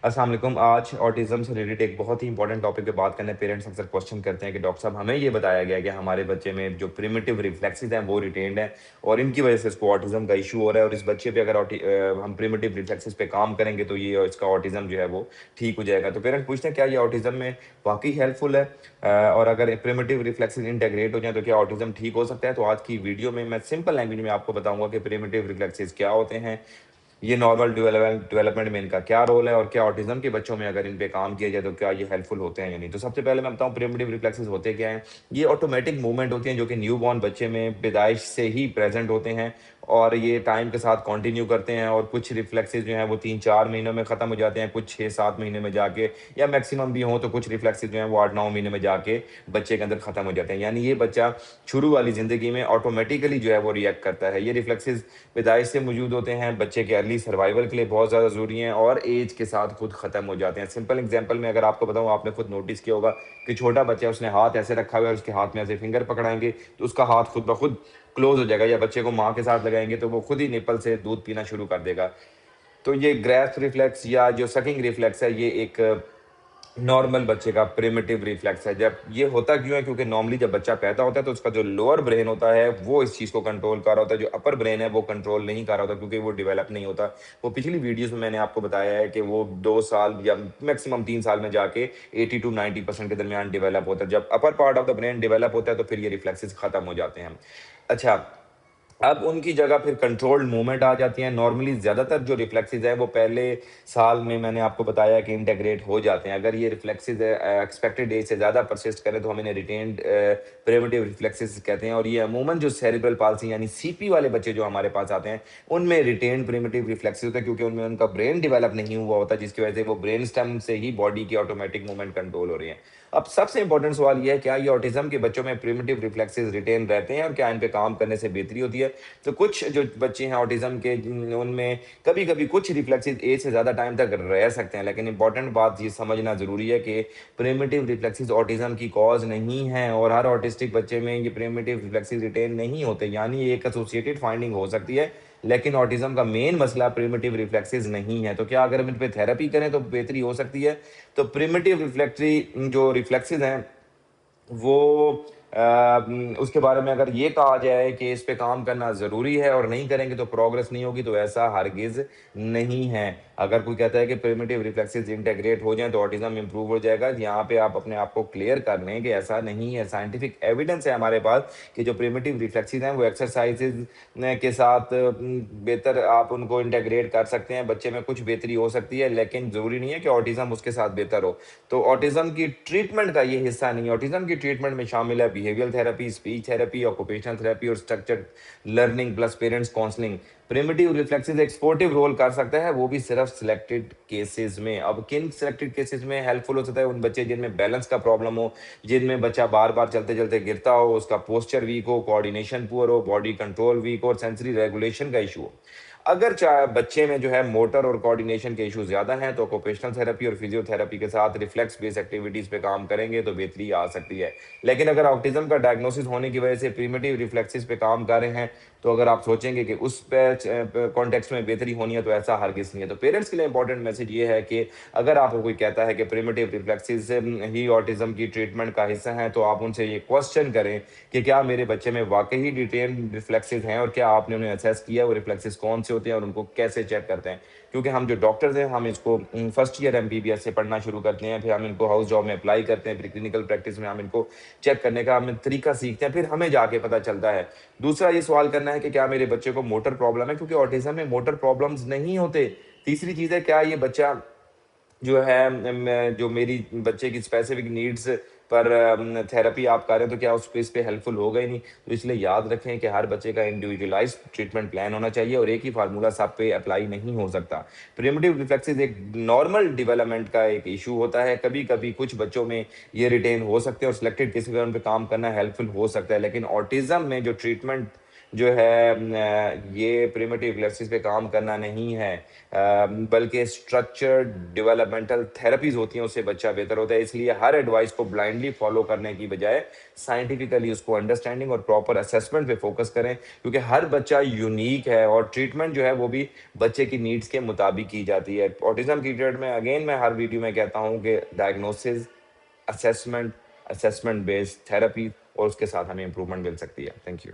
अस्सलाम वालेकुम। आज ऑटिज़्म से रिलेटेड एक बहुत ही इंपॉर्टेंट टॉपिक पे बात करने पेरेंट्स अक्सर क्वेश्चन करते हैं कि डॉक्टर साहब हमें ये बताया गया है कि हमारे बच्चे में जो प्रिमिटिव रिफ्लेक्सेस हैं वो रिटेन्ड हैं और इनकी वजह से इसको ऑटिज़्म का इशू हो रहा है और इस बच्चे पे अगर हम प्रिमिटिव रिफ्लेक्सेस पे काम करेंगे तो ये इसका ऑटिज़्म जो है वो ठीक हो जाएगा। तो पेरेंट्स पूछते हैं क्या ये ऑटिज़्म में वाक़ई हेल्पफुल है? और अगर प्रिमिटिव रिफ्लेक्सेस इंटीग्रेट हो जाएँ तो क्या ऑटिज़्म ठीक हो सकता है? तो आज की वीडियो में मैं सिंपल लैंग्वेज में आपको बताऊँगा कि प्रिमिटिव रिफ्लेक्सेस क्या होते हैं, ये नॉर्मल डेवलपमेंट में इनका क्या रोल है और क्या ऑटिज़्म के बच्चों में अगर इन पे काम किया जाए तो क्या ये हेल्पफुल होते हैं या नहीं? तो सबसे पहले मैं बताऊँ प्रिमिटिव रिफ्लेक्सेस होते क्या हैं? ये ऑटोमेटिक मूवमेंट होती हैं जो कि न्यूबॉर्न बच्चे में पैदाइश से ही प्रेज़ेंट होते हैं और ये टाइम के साथ कंटिन्यू करते हैं और कुछ रिफ्लेक्सेस जो हैं वो 3-4 महीनों में ख़त्म हो जाते हैं, कुछ 6-7 महीने में जाके या मैक्सिमम भी हों तो कुछ रिफ्लेक्सेस जो हैं वो 8-9 महीने में जाके बच्चे के अंदर ख़त्म हो जाते हैं। यानी ये बच्चा शुरू वाली ज़िंदगी में ऑटोमेटिकली जो है वो रिएक्ट करता है। ये रिफ्लेक्सेस पैदाइश से मौजूद होते हैं, बच्चे के अर्ली सर्वाइवल के लिए बहुत ज़्यादा ज़रूरी हैं और ऐज के साथ खुद ख़त्म हो जाते हैं। सिंपल एग्ज़ाम्पल में अगर आपको बताऊँ, आपने खुद नोटिस किया होगा कि छोटा बच्चा है, उसने हाथ ऐसे रखा हुआ है और उसके हाथ में ऐसे फिंगर पकड़ाएँगे, तो उसका हाथ खुद ब खुद क्लोज़ हो जाएगा या बच्चे को माँ के साथ लगाएँगे, तो वो खुद ही निप्पल से दूध पीना शुरू कर देगा। तो ये ग्रैस्प रिफ्लेक्स या जो सकिंग रिफ्लेक्स है, ये एक नॉर्मल बच्चे का प्रिमिटिव रिफ्लेक्स है। जब ये होता क्यों है? क्योंकि नॉर्मली जब बच्चा पैदा होता है तो उसका जो लोअर ब्रेन होता है वो इस चीज़ को कंट्रोल कर रहा होता है, जो अपर ब्रेन है वो कंट्रोल नहीं कर रहा होता क्योंकि वो डेवलप नहीं होता। वो पिछली वीडियोज़ में मैंने आपको बताया है कि वो 2 साल या मैक्सिमम 3 साल में जाके 80 टू 90% के दरमियान डेवलप होता है। जब upper part of the brain develop होता है तो फिर ये रिफ्लेक्सेस खत्म हो जाते हैं। अच्छा, अब उनकी जगह फिर कंट्रोल्ड मूवमेंट आ जाती है। नॉर्मली ज़्यादातर जो रिफ्लेक्सेस हैं वो पहले साल में मैंने आपको बताया कि इंटीग्रेट हो जाते हैं। अगर ये रिफ्लेक्सेस एक्सपेक्टेड एज से ज़्यादा परसिस्ट करें तो हम इन्हें रिटेन्ड प्रिमिटिव रिफ्लेक्सेस कहते हैं और ये अमूमन जो सेरेब्रल पाल्सी यानी सीपी वाले बच्चे जो हमारे पास आते हैं, उनमें रिटेन्ड प्रिमिटिव रिफ्लेक्सेस होते हैं क्योंकि उनमें उनका ब्रेन डेवलप नहीं हुआ होता, जिसकी वजह से वो ब्रेन स्टेम से ही बॉडी की ऑटोमेटिक मूवमेंट कंट्रोल हो रही है। अब सबसे इंपॉर्टेंट सवाल ये है, क्या ये ऑटिज़्म के बच्चों में प्रिमिटिव रिफ्लेक्सेस रिटेन रहते हैं और क्या इन पे काम करने से बेहतरी होती है? तो कुछ जो बच्चे हैं ऑटिज़्म के उनमें कभी-कभी कुछ रिफ्लेक्सेस एज से ज़्यादा टाइम तक रह सकते हैं, लेकिन इंपॉर्टेंट बात ये समझना ज़रूरी है कि प्रिमिटिव रिफ्लेक्सेस ऑटिज़्म की कॉज़ नहीं है और हर ऑटिस्टिक बच्चे में ये प्रिमिटिव रिफ्लेक्सेस रिटेन नहीं होते। यानी ये एक एसोसिएटेड फाइंडिंग हो सकती है, लेकिन ऑटिज़्म का मेन मसला प्रिमिटिव रिफ्लेक्सेस नहीं है। तो क्या अगर हम इन पे थेरेपी करें तो बेहतरी हो सकती है? तो प्रिमिटिव रिफ्लेक्टरी जो रिफ्लेक्सेस हैं वो उसके बारे में अगर ये कहा जाए कि इस पे काम करना ज़रूरी है और नहीं करेंगे तो प्रोग्रेस नहीं होगी, तो ऐसा हरगिज़ नहीं है। अगर कोई कहता है कि प्रिमिटिव रिफ्लेक्सेस इंटीग्रेट हो जाएँ तो ऑटिज़्म इम्प्रूव हो जाएगा, यहाँ पे आप अपने आप को क्लियर कर लें कि ऐसा नहीं है। साइंटिफिक एविडेंस है हमारे पास कि जो प्रिमिटिव रिफ्लेक्सेस हैं वो एक्सरसाइज़ेज़ न के साथ बेहतर आप उनको इंटीग्रेट कर सकते हैं। बच्चे में कुछ बेहतरी हो सकती है, लेकिन ज़रूरी नहीं है कि ऑटिज़्म उसके साथ बेहतर हो। तो ऑटिज़्म की ट्रीटमेंट का ये हिस्सा नहीं है। ऑटिज़्म की ट्रीटमेंट में शामिल है behavioural therapy, speech therapy, occupational therapy और structured learning plus parents counselling. Primitive reflexes एक सपोर्टिव रोल कर सकता है, वो भी सिर्फ सिलेक्टेड केसेस में। अब किन सिलेक्टेड केसेस में हेल्पफुल हो सकता है? उन बच्चे जिनमें बैलेंस का प्रॉब्लम हो, जिनमें बच्चा बार-बार चलते-चलते गिरता हो, उसका पोस्चर वीक हो, कोऑर्डिनेशन पुअर हो, बॉडी कंट्रोल वीक हो और सेंसरी रेगुलेशन का इश्यू हो। अगर चा बच्चे में जो है मोटर और कोऑर्डिनेशन के इश्यूज़ ज़्यादा हैं, तो ऑक्यूपेशनल थेरेपी और फिजियोथेरेपी के साथ रिफ्लेक्स बेस्ड एक्टिविटीज़ पे काम करेंगे तो बेहतरी आ सकती है। लेकिन अगर ऑटिज़्म का डायग्नोसिस होने की वजह से प्रिमिटिव रिफ्लेक्सेस पे काम कर रहे हैं, तो अगर आप सोचेंगे कि उस पे कॉन्टेक्स्ट में बेहतरी होनी है, तो ऐसा हरगिज़ नहीं है। तो पेरेंट्स के लिए इंपॉर्टेंट मैसेज ये है कि अगर आपको कोई कहता है कि प्रिमिटिव रिफ्लेक्सेस ही ऑटिज़्म की ट्रीटमेंट का हिस्सा हैं, तो आप उनसे ये क्वेश्चन करें कि क्या मेरे बच्चे में वाक़ई ही डिटेन रिफ्लेक्सेस हैं और क्या आपने उन्हें असेस किया है, वो रिफ्लेक्सेस कौन से होते हैं और उनको कैसे चेक करते हैं? क्योंकि हम जो डॉक्टर्स हैं, हम इसको फर्स्ट ईयर एमबीबीएस से पढ़ना शुरू करते हैं, फिर हम इनको हाउस जॉब में अप्लाई करते हैं, फिर क्लिनिकल प्रैक्टिस में हम इनको चेक करने का हम तरीका सीखते हैं, फिर हमें जाके पता चलता है। दूसरा ये सवाल करना है कि क्या मेरे बच्चे को मोटर प्रॉब्लम है? क्योंकि ऑटिज़्म में मोटर प्रॉब्लम्स नहीं होते। तीसरी चीज़ है, क्या ये बच्चा जो है जो मेरी बच्चे की स्पेसिफिक नीड्स पर थेरेपी आप कर रहे हैं, तो क्या उस पे इस पे हेल्पफुल होगा ही नहीं। तो इसलिए याद रखें कि हर बच्चे का इंडिविजुअलाइज्ड ट्रीटमेंट प्लान होना चाहिए और एक ही फार्मूला सब पे अप्लाई नहीं हो सकता। प्रिमिटिव रिफ्लेक्सेस एक नॉर्मल डेवलपमेंट का एक इश्यू होता है। कभी-कभी कुछ बच्चों में ये रिटेन हो सकते हैं और सिलेक्टेड केसेस में उन पे काम करना हेल्पफुल हो सकता है। लेकिन ऑटिज़्म में जो ट्रीटमेंट जो है ये प्रिमिटिव रिफ्लेक्सेस पे काम करना नहीं है, बल्कि स्ट्रक्चर्ड डेवलपमेंटल थेरेपीज होती हैं, उससे बच्चा बेहतर होता है। इसलिए हर एडवाइस को ब्लाइंडली फॉलो करने की बजाय साइंटिफिकली उसको अंडरस्टैंडिंग और प्रॉपर असेसमेंट पे फोकस करें, क्योंकि हर बच्चा यूनिक है और ट्रीटमेंट जो है वो भी बच्चे की नीड्स के मुताबिक की जाती है। ऑटिज्म की ट्रीटमेंट में अगेन मैं हर वीडियो में कहता हूँ कि diagnosis, assessment, assessment based therapy और उसके साथ हमें इंप्रूवमेंट मिल सकती है। Thank you.